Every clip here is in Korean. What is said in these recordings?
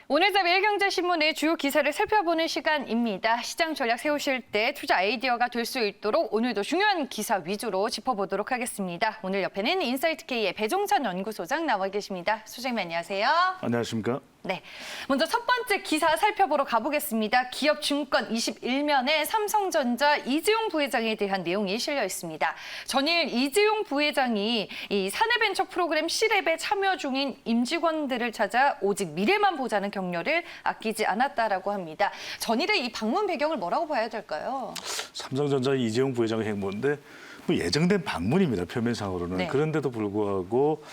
오늘자 매일경제신문의 주요 기사를 살펴보는 시간입니다. 시장 전략 세우실 때 투자 아이디어가 될 수 있도록 오늘도 중요한 기사 위주로 짚어보도록 하겠습니다. 오늘 옆에는 인사이트K의 배종찬 연구소장 나와 계십니다. 소장님 안녕하세요. 안녕하십니까? 네, 먼저 첫 번째 기사 살펴보러 가보겠습니다. 기업증권 21면에 삼성전자 이재용 부회장에 대한 내용이 실려 있습니다. 전일 이재용 부회장이 이 사내벤처 프로그램 C랩에 참여 중인 임직원들을 찾아 오직 미래만 보자는 격려를 아끼지 않았다라고 합니다. 전일의 이 방문 배경을 뭐라고 봐야 될까요? 삼성전자 이재용 부회장의 행보인데 뭐 예정된 방문입니다. 표면상으로는. 네. 그런데도 불구하고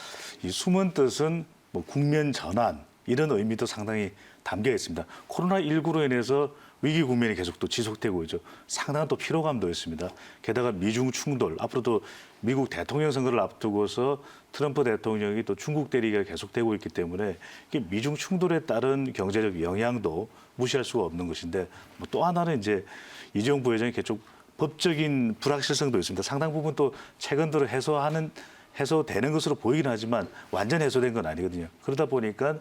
이 숨은 뜻은 뭐 국면 전환 이런 의미도 상당히 담겨 있습니다. 코로나19로 인해서 위기 국면이 계속 또 지속되고 있죠. 상당한 또 피로감도 있습니다. 게다가 미중 충돌, 앞으로도 미국 대통령 선거를 앞두고서 트럼프 대통령이 또 중국 대리가 계속되고 있기 때문에 이게 미중 충돌에 따른 경제적 영향도 무시할 수가 없는 것인데 뭐 또 하나는 이제 이재용 부회장이 계속 법적인 불확실성도 있습니다. 상당 부분 또 최근 들어 해소되는 것으로 보이긴 하지만 완전 해소된 건 아니거든요. 그러다 보니까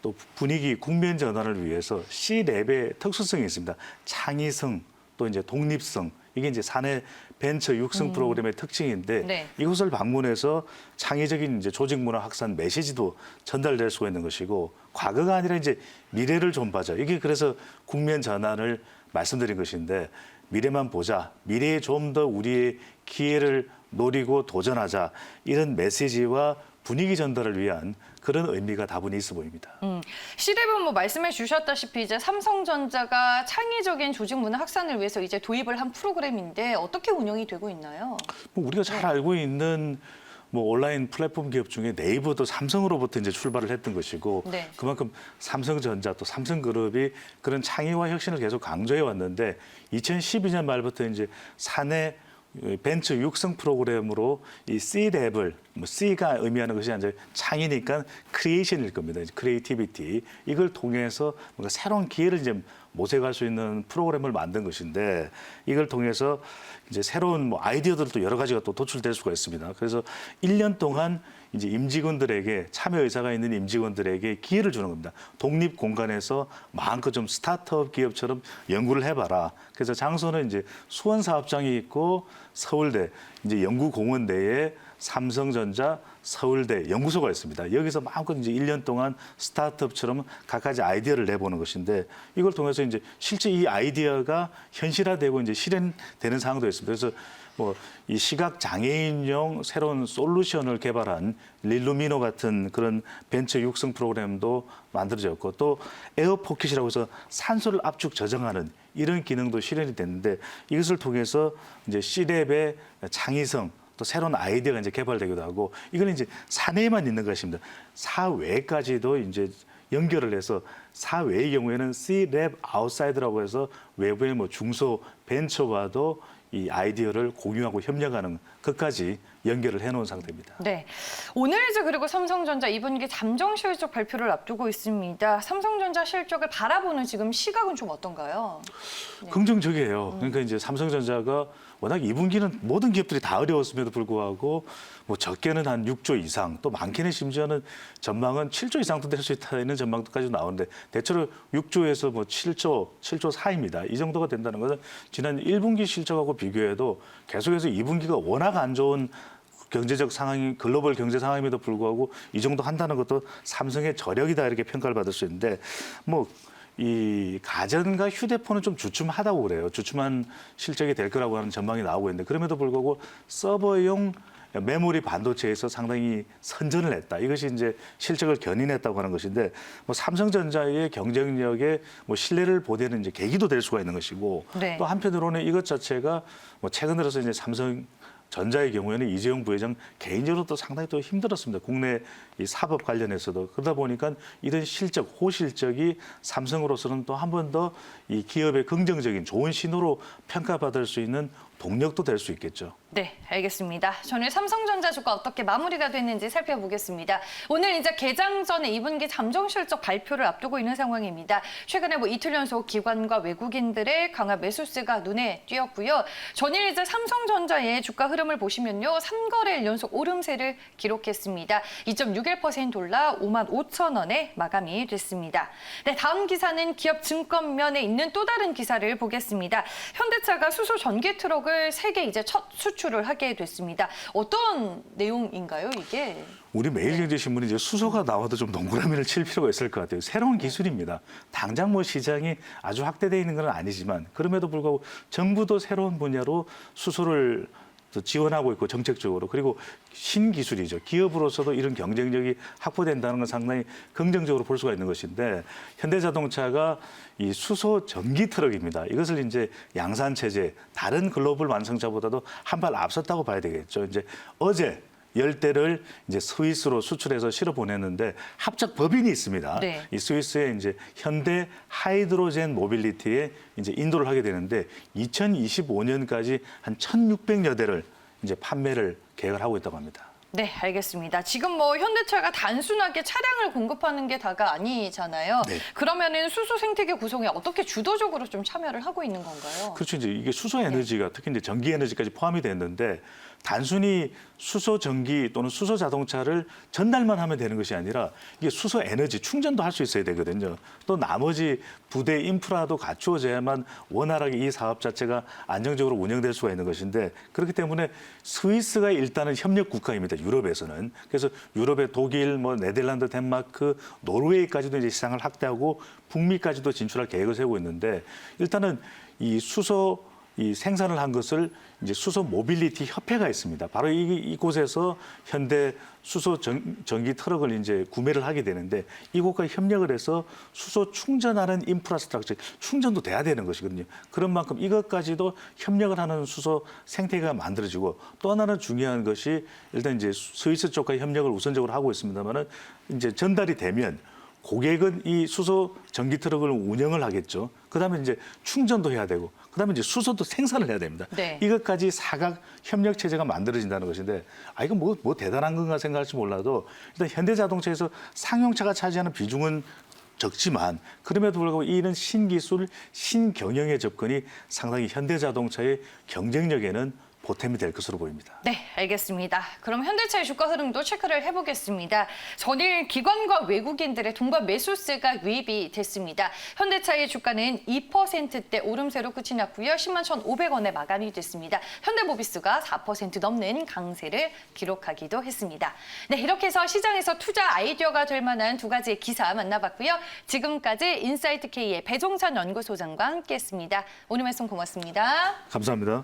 또 분위기 국면 전환을 위해서 C랩의 특수성이 있습니다. 창의성 또 이제 독립성 이게 이제 사내 벤처 육성 프로그램의 특징인데 네. 이곳을 방문해서 창의적인 이제 조직 문화 확산 메시지도 전달될 수가 있는 것이고 과거가 아니라 이제 미래를 좀 보자. 이게 그래서 국면 전환을 말씀드린 것인데 미래만 보자. 미래에 좀 더 우리의 기회를 노리고 도전하자. 이런 메시지와 분위기 전달을 위한 그런 의미가 다분히 있어 보입니다. C랩은 뭐 말씀해 주셨다시피 이제 삼성전자가 창의적인 조직 문화 확산을 위해서 이제 도입을 한 프로그램인데 어떻게 운영이 되고 있나요? 뭐 우리가 잘 알고 있는 뭐 온라인 플랫폼 기업 중에 네이버도 삼성으로부터 이제 출발을 했던 것이고 네. 그만큼 삼성전자 또 삼성그룹이 그런 창의와 혁신을 계속 강조해 왔는데 2012년 말부터 이제 사내 벤처 육성 프로그램으로 이 C랩을 뭐 C가 의미하는 것이 이제 창의니까 크리에이션일 겁니다. 크리에이티비티 이걸 통해서 뭔가 새로운 기회를 이제 모색할 수 있는 프로그램을 만든 것인데 이걸 통해서 이제 새로운 뭐 아이디어들도 여러 가지가 또 도출될 수가 있습니다. 그래서 1년 동안 이제 임직원들에게 참여 의사가 있는 임직원들에게 기회를 주는 겁니다. 독립 공간에서 마음껏 좀 스타트업 기업처럼 연구를 해봐라. 그래서 장소는 이제 수원사업장이 있고 서울대 이제 연구공원 내에 삼성전자 서울대 연구소가 있습니다. 여기서 마음껏 이제 1년 동안 스타트업처럼 각가지 아이디어를 내보는 것인데 이걸 통해서 이제 실제 이 아이디어가 현실화되고 이제 실현되는 상황도 있습니다. 그래서 뭐 이 시각 장애인용 새로운 솔루션을 개발한 릴루미노 같은 그런 벤처 육성 프로그램도 만들어졌고 또 에어포켓이라고 해서 산소를 압축 저장하는 이런 기능도 실현이 됐는데 이것을 통해서 이제 C랩의 창의성 또 새로운 아이디어가 이제 개발되기도 하고 이거는 이제 사내에만 있는 것입니다. 사외까지도 이제 연결을 해서 사외의 경우에는 C랩 아웃사이드라고 해서 외부의 뭐 중소 벤처와도 이 아이디어를 공유하고 협력하는 것까지 연결을 해놓은 상태입니다. 네, 오늘 이제 그리고 삼성전자 2분기 잠정 실적 발표를 앞두고 있습니다. 삼성전자 실적을 바라보는 지금 시각은 좀 어떤가요? 긍정적이에요. 그러니까 이제 삼성전자가 워낙 2분기는 모든 기업들이 다 어려웠음에도 불구하고 뭐 적게는 한 6조 이상 또 많게는 심지어는 전망은 7조 이상도 될 수 있다는 전망도까지 나오는데 대체로 6조에서 뭐 7조 사이입니다. 이 정도가 된다는 것은 지난 1분기 실적하고 비교해도 계속해서 2분기가 워낙 안 좋은 경제적 상황이 글로벌 경제 상황임에도 불구하고 이 정도 한다는 것도 삼성의 저력이다 이렇게 평가를 받을 수 있는데 뭐 이 가전과 휴대폰은 좀 주춤하다고 그래요. 주춤한 실적이 될 거라고 하는 전망이 나오고 있는데 그럼에도 불구하고 서버용 메모리 반도체에서 상당히 선전을 했다. 이것이 이제 실적을 견인했다고 하는 것인데 뭐 삼성전자의 경쟁력에 뭐 신뢰를 보대는 이제 계기도 될 수가 있는 것이고 네. 또 한편으로는 이것 자체가 뭐 최근 들어서 이제 삼성전자의 경우에는 이재용 부회장 개인적으로 또 상당히 또 힘들었습니다. 국내 이 사법 관련해서도 그러다 보니까 이런 실적, 호실적이 삼성으로서는 또 한 번 더 이 기업의 긍정적인 좋은 신호로 평가받을 수 있는 동력도 될 수 있겠죠. 네, 알겠습니다. 전일 삼성전자 주가 어떻게 마무리가 됐는지 살펴보겠습니다. 오늘 이제 개장 전에 2분기 잠정 실적 발표를 앞두고 있는 상황입니다. 최근에 이틀 연속 기관과 외국인들의 강한 매수세가 눈에 띄었고요. 전일 이제 삼성전자의 주가 흐름을 보시면요, 3거래일 연속 오름세를 기록했습니다. 2.61% 올라 55,000원에 마감이 됐습니다. 네, 다음 기사는 기업 증권면에 있는 또 다른 기사를 보겠습니다. 현대차가 수소 전기 트럭을 세계 이제 첫 수출을 하게 됐습니다. 어떤 내용인가요, 이게? 우리 매일경제신문이 이제 수소가 나와도 좀 동그라미를 칠 필요가 있을 것 같아요. 새로운 기술입니다. 당장 시장이 아주 확대되어 있는 건 아니지만 그럼에도 불구하고 정부도 새로운 분야로 수소를 지원하고 있고 정책적으로 그리고 신기술이죠. 기업으로서도 이런 경쟁력이 확보된다는 건 상당히 긍정적으로 볼 수가 있는 것인데 현대자동차가 이 수소 전기 트럭입니다. 이것을 이제 양산 체제 다른 글로벌 완성차보다도 한 발 앞섰다고 봐야 되겠죠. 이제 어제 10대를 이제 스위스로 수출해서 실어 보냈는데 합작 법인이 있습니다. 네. 이 스위스의 이제 현대 하이드로젠 모빌리티에 이제 인도를 하게 되는데 2025년까지 한 1,600여 대를 이제 판매를 계획을 하고 있다고 합니다. 네, 알겠습니다. 지금 현대차가 단순하게 차량을 공급하는 게 다가 아니잖아요. 네. 그러면은 수소 생태계 구성에 어떻게 주도적으로 좀 참여를 하고 있는 건가요? 그렇죠. 이제 이게 수소 에너지가 특히 이제 전기 에너지까지 포함이 됐는데 단순히 수소 전기 또는 수소 자동차를 전달만 하면 되는 것이 아니라 이게 수소 에너지 충전도 할 수 있어야 되거든요. 또 나머지 부대 인프라도 갖추어져야만 원활하게 이 사업 자체가 안정적으로 운영될 수가 있는 것인데 그렇기 때문에 스위스가 일단은 협력 국가입니다. 유럽에서는. 그래서 유럽의 독일, 네덜란드, 덴마크, 노르웨이까지도 이제 시장을 확대하고 북미까지도 진출할 계획을 세우고 있는데 일단은 이 수소 이 생산을 한 것을 이제 수소 모빌리티 협회가 있습니다. 바로 이곳에서 현대 수소 전기 트럭을 이제 구매를 하게 되는데 이곳과 협력을 해서 수소 충전하는 인프라스트럭처 충전도 돼야 되는 것이거든요. 그런 만큼 이것까지도 협력을 하는 수소 생태계가 만들어지고 또 하나는 중요한 것이 일단 이제 스위스 쪽과 협력을 우선적으로 하고 있습니다만은 이제 전달이 되면 고객은 이 수소 전기 트럭을 운영을 하겠죠. 그다음에 이제 충전도 해야 되고, 그다음에 이제 수소도 생산을 해야 됩니다. 네. 이것까지 사각 협력 체제가 만들어진다는 것인데, 이거 뭐 대단한 건가 생각할지 몰라도 일단 현대자동차에서 상용차가 차지하는 비중은 적지만 그럼에도 불구하고 이런 신기술, 신경영의 접근이 상당히 현대자동차의 경쟁력에는 보탬이 될 것으로 보입니다. 네, 알겠습니다. 그럼 현대차의 주가 흐름도 체크를 해보겠습니다. 전일 기관과 외국인들의 동반 매수세가 유입이 됐습니다. 현대차의 주가는 2%대 오름세로 끝이 났고요. 10만 1,500원에 마감이 됐습니다. 현대모비스가 4% 넘는 강세를 기록하기도 했습니다. 네, 이렇게 해서 시장에서 투자 아이디어가 될 만한 두 가지의 기사 만나봤고요. 지금까지 인사이트K의 배종찬 연구소장과 함께했습니다. 오늘 말씀 고맙습니다. 감사합니다.